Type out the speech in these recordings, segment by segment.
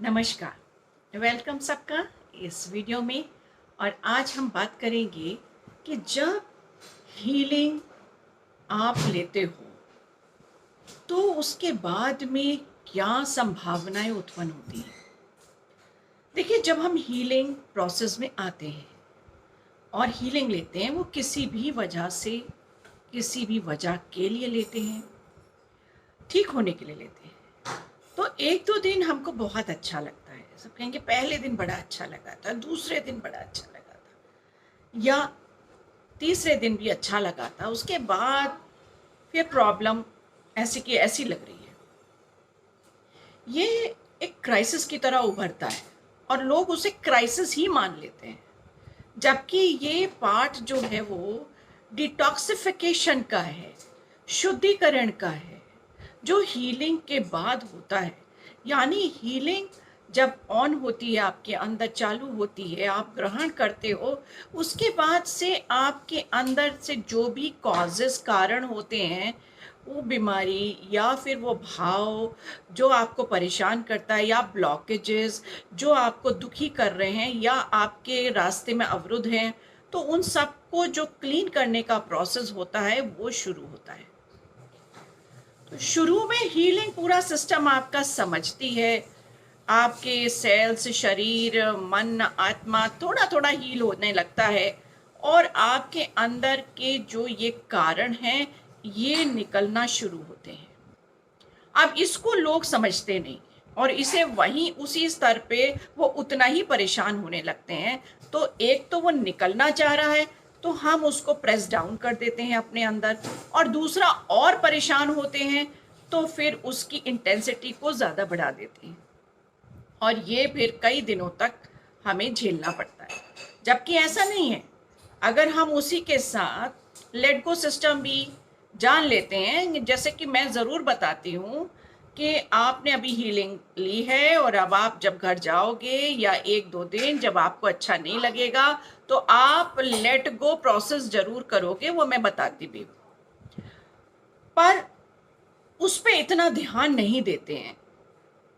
नमस्कार, वेलकम सबका इस वीडियो में। और आज हम बात करेंगे कि जब हीलिंग आप लेते हो तो उसके बाद में क्या संभावनाएं उत्पन्न होती हैं। देखिए, जब हम हीलिंग प्रोसेस में आते हैं और हीलिंग लेते हैं, वो किसी भी वजह से, किसी भी वजह के लिए लेते हैं, ठीक होने के लिए लेते हैं। तो एक दो दिन हमको बहुत अच्छा लगता है, सब कहेंगे पहले दिन बड़ा अच्छा लगा था, दूसरे दिन बड़ा अच्छा लगा था, या तीसरे दिन भी अच्छा लगा था, उसके बाद फिर प्रॉब्लम ऐसी की ऐसी लग रही है। ये एक क्राइसिस की तरह उभरता है और लोग उसे क्राइसिस ही मान लेते हैं, जबकि ये पार्ट जो है वो डिटॉक्सिफिकेशन का है, शुद्धिकरण का है, जो हीलिंग के बाद होता है। यानी हीलिंग जब ऑन होती है, आपके अंदर चालू होती है, आप ग्रहण करते हो, उसके बाद से आपके अंदर से जो भी कॉजेस, कारण होते हैं, वो बीमारी या फिर वो भाव जो आपको परेशान करता है, या ब्लॉकेजेस जो आपको दुखी कर रहे हैं या आपके रास्ते में अवरुद्ध हैं, तो उन सबको जो क्लीन करने का प्रोसेस होता है वो शुरू होता है। तो शुरू में हीलिंग पूरा सिस्टम आपका समझती है, आपके सेल्स, शरीर, मन, आत्मा थोड़ा थोड़ा हील होने लगता है और आपके अंदर के जो ये कारण हैं ये निकलना शुरू होते हैं। अब इसको लोग समझते नहीं और इसे वहीं उसी स्तर पे वो उतना ही परेशान होने लगते हैं। तो एक तो वो निकलना चाह रहा है तो हम उसको प्रेस डाउन कर देते हैं अपने अंदर, और दूसरा और परेशान होते हैं तो फिर उसकी इंटेंसिटी को ज़्यादा बढ़ा देते हैं और ये फिर कई दिनों तक हमें झेलना पड़ता है। जबकि ऐसा नहीं है, अगर हम उसी के साथ लेट गो सिस्टम भी जान लेते हैं, जैसे कि मैं ज़रूर बताती हूँ कि आपने अभी हीलिंग ली है और अब आप जब घर जाओगे या एक दो दिन जब आपको अच्छा नहीं लगेगा तो आप लेट गो प्रोसेस ज़रूर करोगे, वो मैं बताती भी हूँ, पर उस पर इतना ध्यान नहीं देते हैं।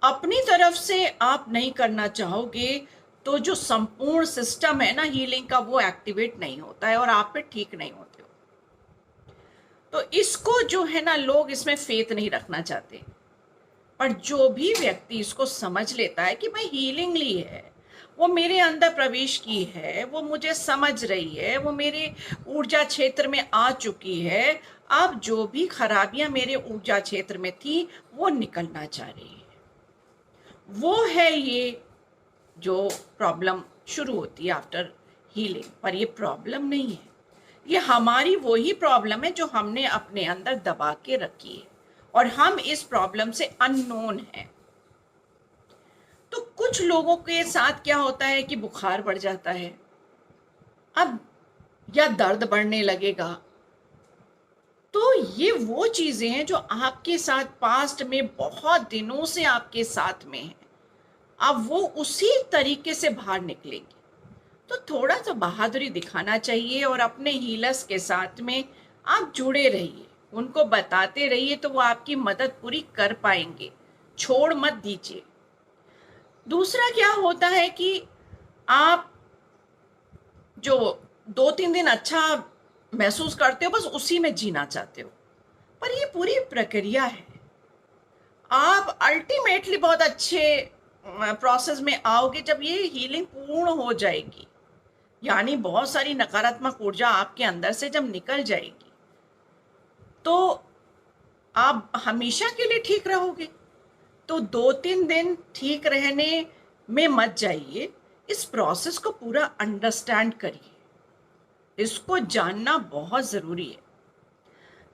अपनी तरफ से आप नहीं करना चाहोगे तो जो संपूर्ण सिस्टम है ना हीलिंग का, वो एक्टिवेट नहीं होता है और आप पे ठीक नहीं होते हो। तो इसको जो है ना, लोग इसमें फेथ नहीं रखना चाहते। पर जो भी व्यक्ति इसको समझ लेता है कि भाई हीलिंग ली है, वो मेरे अंदर प्रवेश की है, वो मुझे समझ रही है, वो मेरे ऊर्जा क्षेत्र में आ चुकी है, अब जो भी खराबियां मेरे ऊर्जा क्षेत्र में थी वो निकलना चाह रही है, वो है ये जो प्रॉब्लम शुरू होती है आफ्टर हीलिंग। पर ये प्रॉब्लम नहीं है, ये हमारी वही प्रॉब्लम है जो हमने अपने अंदर दबा के रखी है और हम इस प्रॉब्लम से अननोन हैं। तो कुछ लोगों के साथ क्या होता है कि बुखार बढ़ जाता है, अब या दर्द बढ़ने लगेगा। तो ये वो चीजें हैं जो आपके साथ पास्ट में बहुत दिनों से आपके साथ में है, अब वो उसी तरीके से बाहर निकलेंगी। तो थोड़ा सा बहादुरी दिखाना चाहिए और अपने हीलर्स के साथ में आप जुड़े रहिए, उनको बताते रहिए तो वो आपकी मदद पूरी कर पाएंगे, छोड़ मत दीजिए। दूसरा क्या होता है कि आप जो दो तीन दिन अच्छा महसूस करते हो बस उसी में जीना चाहते हो, पर ये पूरी प्रक्रिया है। आप अल्टीमेटली बहुत अच्छे प्रोसेस में आओगे जब ये हीलिंग पूर्ण हो जाएगी, यानी बहुत सारी नकारात्मक ऊर्जा आपके अंदर से जब निकल जाएगी तो आप हमेशा के लिए ठीक रहोगे। तो दो तीन दिन ठीक रहने में मत जाइए, इस प्रोसेस को पूरा अंडरस्टैंड करिए, इसको जानना बहुत ज़रूरी है।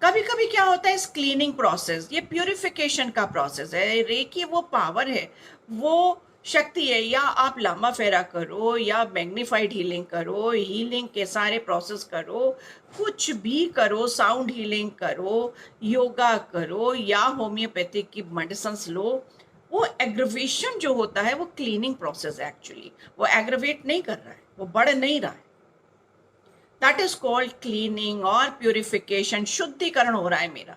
कभी कभी क्या होता है, इस क्लीनिंग प्रोसेस, ये प्यूरिफिकेशन का प्रोसेस है, रेकी वो पावर है, वो शक्ति है, या आप लंबा फेरा करो या मैग्नीफाइड हीलिंग करो, हीलिंग के सारे प्रोसेस करो, कुछ भी करो, साउंड हीलिंग करो, योगा करो या होम्योपैथिक की मेडिसिन लो, वो एग्रवेशन जो होता है वो क्लीनिंग प्रोसेस है। एक्चुअली वो एग्रवेट नहीं कर रहा है, वो बढ़ नहीं रहा है, दैट इज कॉल्ड क्लीनिंग और प्यूरिफिकेशन, शुद्धिकरण हो रहा है मेरा,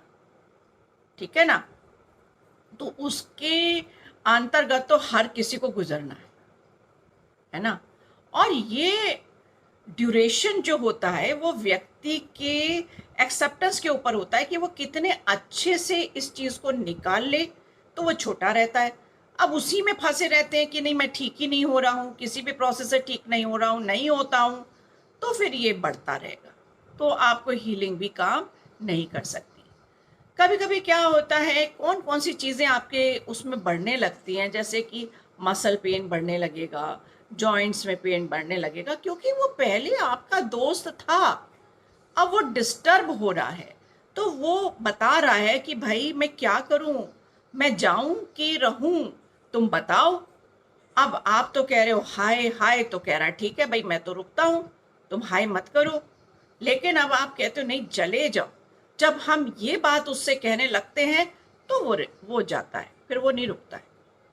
ठीक है ना। तो उसके अंतर्गत तो हर किसी को गुजरना है ना। और ये ड्यूरेशन जो होता है वो व्यक्ति के एक्सेप्टेंस के ऊपर होता है कि वो कितने अच्छे से इस चीज़ को निकाल ले, तो वो छोटा रहता है। अब उसी में फंसे रहते हैं कि नहीं मैं ठीक ही नहीं हो रहा हूँ, किसी भी प्रोसेस से ठीक नहीं हो रहा हूँ, नहीं होता हूँ, तो फिर ये बढ़ता रहेगा, तो आपको हीलिंग भी काम नहीं कर सकती। कभी कभी क्या होता है, कौन कौन सी चीज़ें आपके उसमें बढ़ने लगती हैं, जैसे कि मसल पेन बढ़ने लगेगा, जॉइंट्स में पेन बढ़ने लगेगा, क्योंकि वो पहले आपका दोस्त था, अब वो डिस्टर्ब हो रहा है, तो वो बता रहा है कि भाई मैं क्या करूं, मैं जाऊं कि रहूं, तुम बताओ। अब आप तो कह रहे हो हाय हाय, तो कह रहा है ठीक है भाई मैं तो रुकता हूं, तुम हाय मत करो। लेकिन अब आप कहते हो नहीं चले जाओ। जब हम ये बात उससे कहने लगते हैं तो वो जाता है, फिर वो नहीं रुकता है,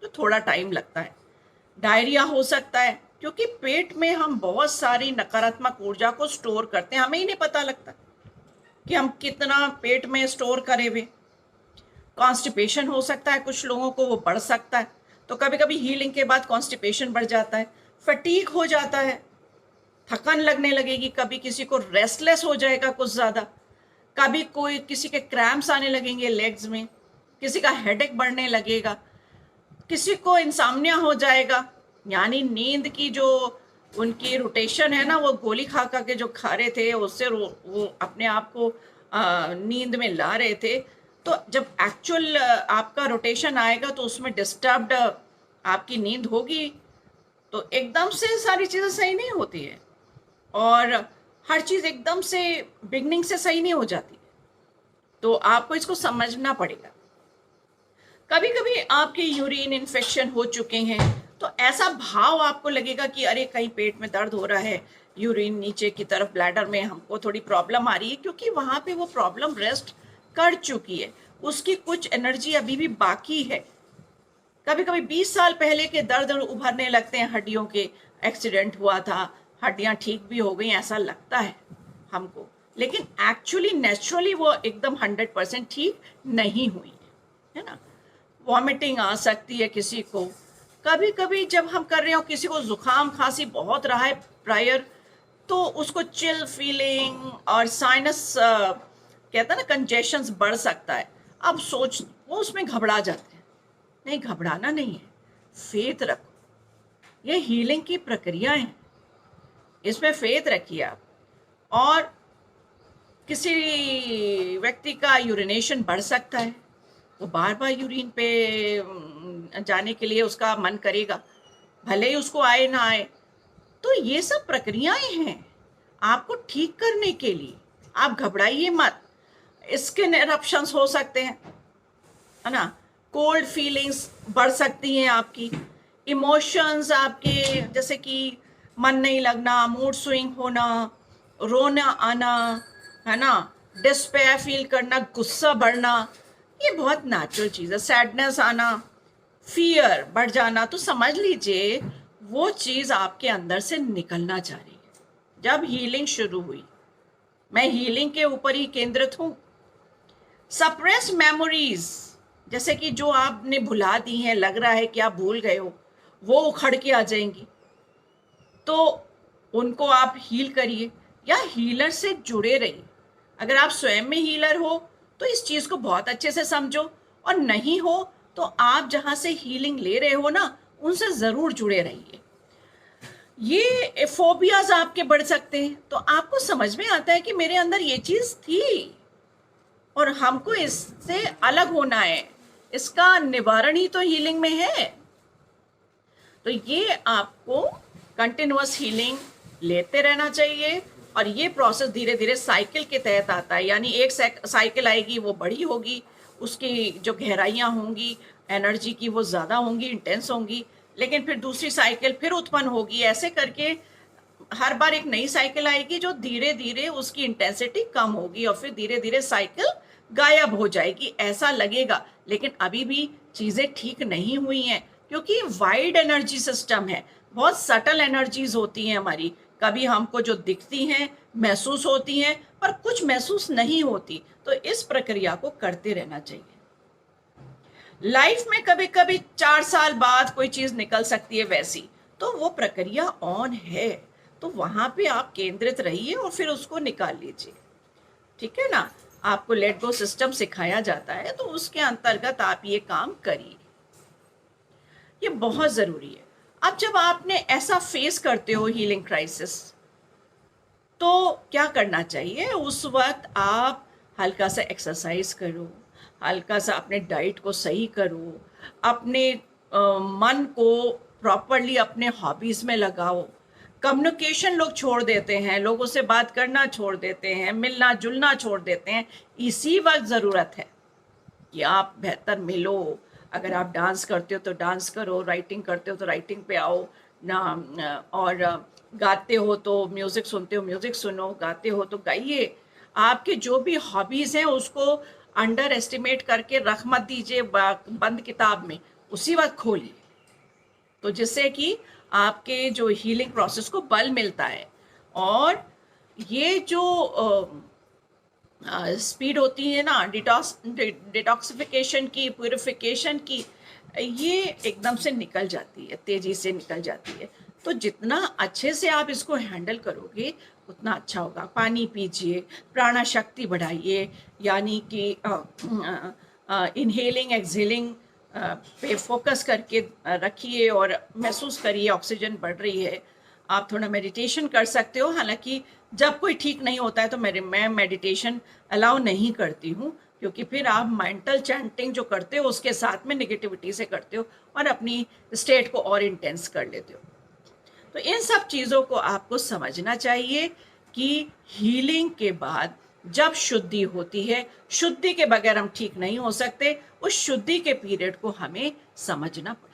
तो थोड़ा टाइम लगता है। डायरिया हो सकता है, क्योंकि पेट में हम बहुत सारी नकारात्मक ऊर्जा को स्टोर करते हैं, हमें ही नहीं पता लगता कि हम कितना पेट में स्टोर करे हुए। कॉन्स्टिपेशन हो सकता है, कुछ लोगों को वो बढ़ सकता है, तो कभी कभी हीलिंग के बाद कॉन्स्टिपेशन बढ़ जाता है। फटीग हो जाता है, थकान लगने लगेगी, कभी किसी को रेस्टलेस हो जाएगा कुछ ज़्यादा, कभी कोई किसी के क्रैम्प्स आने लगेंगे लेग्स में, किसी का हेडेक बढ़ने लगेगा, किसी को इंसाम्निया हो जाएगा, यानी नींद की जो उनकी रोटेशन है ना, वो गोली खा खा के जो खा रहे थे उससे वो अपने आप को नींद में ला रहे थे, तो जब एक्चुअल आपका रोटेशन आएगा तो उसमें डिस्टर्ब्ड आपकी नींद होगी, तो एकदम से सारी चीज़ें सही नहीं होती है, और हर चीज़ एकदम से बिगनिंग से सही नहीं हो जाती, तो आपको इसको समझना पड़ेगा। कभी कभी आपके यूरिन इन्फेक्शन हो चुके हैं, तो ऐसा भाव आपको लगेगा कि अरे कहीं पेट में दर्द हो रहा है, यूरिन नीचे की तरफ ब्लैडर में हमको थोड़ी प्रॉब्लम आ रही है, क्योंकि वहाँ पे वो प्रॉब्लम रेस्ट कर चुकी है, उसकी कुछ एनर्जी अभी भी बाकी है। कभी कभी 20 साल पहले के दर्द उभरने लगते हैं, हड्डियों के एक्सीडेंट हुआ था, हड्डियाँ ठीक भी हो गई ऐसा लगता है हमको, लेकिन एक्चुअली नेचुरली वो एकदम 100% ठीक नहीं हुई है ना। वॉमिटिंग आ सकती है किसी को, कभी कभी जब हम कर रहे हो, किसी को जुकाम खांसी बहुत रहा है प्रायर, तो उसको चिल फीलिंग और साइनस कहता है ना कंजेशंस बढ़ सकता है। अब सोच वो उसमें घबरा जाते हैं, नहीं घबराना नहीं है, फेथ रखो, ये हीलिंग की प्रक्रिया है, इसमें फेथ रखिए आप। और किसी व्यक्ति का यूरिनेशन बढ़ सकता है, वो बार बार यूरिन पे जाने के लिए उसका मन करेगा, भले ही उसको आए ना आए, तो ये सब प्रक्रियाएं हैं आपको ठीक करने के लिए, आप घबराइए मत। स्किन एरप्शंस हो सकते हैं, है ना, कोल्ड फीलिंग्स बढ़ सकती हैं आपकी, इमोशंस आपके जैसे कि मन नहीं लगना, मूड स्विंग होना, रोना आना, है ना, डिस्पेयर फील करना, गुस्सा बढ़ना, ये बहुत नेचुरल चीज़ है। सैडनेस आना, फियर बढ़ जाना, तो समझ लीजिए वो चीज़ आपके अंदर से निकलना चाह रही है। जब हीलिंग शुरू हुई, मैं हीलिंग के ऊपर ही केंद्रित हूँ। सप्रेस मेमोरीज जैसे कि जो आपने भुला दी हैं, लग रहा है कि आप भूल गए हो, वो उखड़ के आ जाएंगी, तो उनको आप हील करिए या हीलर से जुड़े रहिए। अगर आप स्वयं में हीलर हो तो इस चीज़ को बहुत अच्छे से समझो, और नहीं हो तो आप जहाँ से हीलिंग ले रहे हो ना, उनसे ज़रूर जुड़े रहिए। ये फोबियाज आपके बढ़ सकते हैं, तो आपको समझ में आता है कि मेरे अंदर ये चीज़ थी और हमको इससे अलग होना है, इसका निवारण ही तो हीलिंग में है। तो ये आपको कंटिन्यूअस हीलिंग लेते रहना चाहिए, और ये प्रोसेस धीरे धीरे साइकिल के तहत आता है, यानी एक साइकिल आएगी वो बड़ी होगी, उसकी जो गहराइयाँ होंगी एनर्जी की वो ज़्यादा होंगी, इंटेंस होंगी, लेकिन फिर दूसरी साइकिल फिर उत्पन्न होगी, ऐसे करके हर बार एक नई साइकिल आएगी जो धीरे धीरे उसकी इंटेंसिटी कम होगी, और फिर धीरे धीरे साइकिल गायब हो जाएगी ऐसा लगेगा। लेकिन अभी भी चीज़ें ठीक नहीं हुई हैं, क्योंकि वाइड एनर्जी सिस्टम है, बहुत सटल एनर्जीज होती हैं हमारी, कभी हमको जो दिखती हैं महसूस होती हैं, पर कुछ महसूस नहीं होती, तो इस प्रक्रिया को करते रहना चाहिए। लाइफ में कभी कभी 4 साल बाद कोई चीज निकल सकती है वैसी, तो वो प्रक्रिया ऑन है, तो वहां पे आप केंद्रित रहिए और फिर उसको निकाल लीजिए। ठीक है ना, आपको लेट गो सिस्टम सिखाया जाता है, तो उसके अंतर्गत आप ये काम करिए, ये बहुत जरूरी है। अब जब आपने ऐसा फेस करते हो हीलिंग क्राइसिस, तो क्या करना चाहिए? उस वक्त आप हल्का सा एक्सरसाइज करो, हल्का सा अपने डाइट को सही करो, अपने मन को प्रॉपरली अपने हॉबीज में लगाओ। कम्युनिकेशन लोग छोड़ देते हैं, लोगों से बात करना छोड़ देते हैं, मिलना जुलना छोड़ देते हैं। इसी वक्त ज़रूरत है कि आप बेहतर मिलो। अगर आप डांस करते हो तो डांस करो, राइटिंग करते हो तो राइटिंग पे आओ ना, और गाते हो तो म्यूज़िक सुनते हो म्यूज़िक सुनो, गाते हो तो गाइए। आपके जो भी हॉबीज़ हैं उसको अंडर एस्टिमेट करके रख मत दीजिए बंद किताब में, उसी वक्त खोलिए, तो जिससे कि आपके जो हीलिंग प्रोसेस को बल मिलता है। और ये जो स्पीड होती है ना डिटॉक्सिफिकेशन की, प्यूरिफिकेशन की, ये एकदम से निकल जाती है, तेजी से निकल जाती है। तो जितना अच्छे से आप इसको हैंडल करोगे उतना अच्छा होगा। पानी पीजिए, प्राणा शक्ति बढ़ाइए, यानी कि इनहेलिंग एक्सहेलिंग पे फोकस करके रखिए और महसूस करिए ऑक्सीजन बढ़ रही है। आप थोड़ा मेडिटेशन कर सकते हो, हालांकि जब कोई ठीक नहीं होता है तो मैं मेडिटेशन अलाउ नहीं करती हूँ, क्योंकि फिर आप मेंटल चैंटिंग जो करते हो उसके साथ में नेगेटिविटी से करते हो और अपनी स्टेट को और इंटेंस कर लेते हो। तो इन सब चीज़ों को आपको समझना चाहिए कि हीलिंग के बाद जब शुद्धि होती है, शुद्धि के बगैर हम ठीक नहीं हो सकते, उस शुद्धि के पीरियड को हमें समझना पड़ेगा।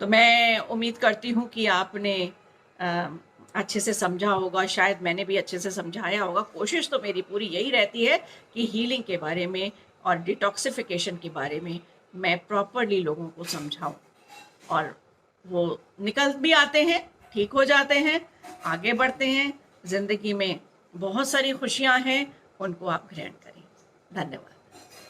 तो मैं उम्मीद करती हूँ कि आपने अच्छे से समझा होगा, शायद मैंने भी अच्छे से समझाया होगा। कोशिश तो मेरी पूरी यही रहती है कि हीलिंग के बारे में और डिटॉक्सिफिकेशन के बारे में मैं प्रॉपरली लोगों को समझाऊं, और वो निकल भी आते हैं, ठीक हो जाते हैं, आगे बढ़ते हैं। ज़िंदगी में बहुत सारी खुशियां हैं, उनको आप ग्रहण करें। धन्यवाद।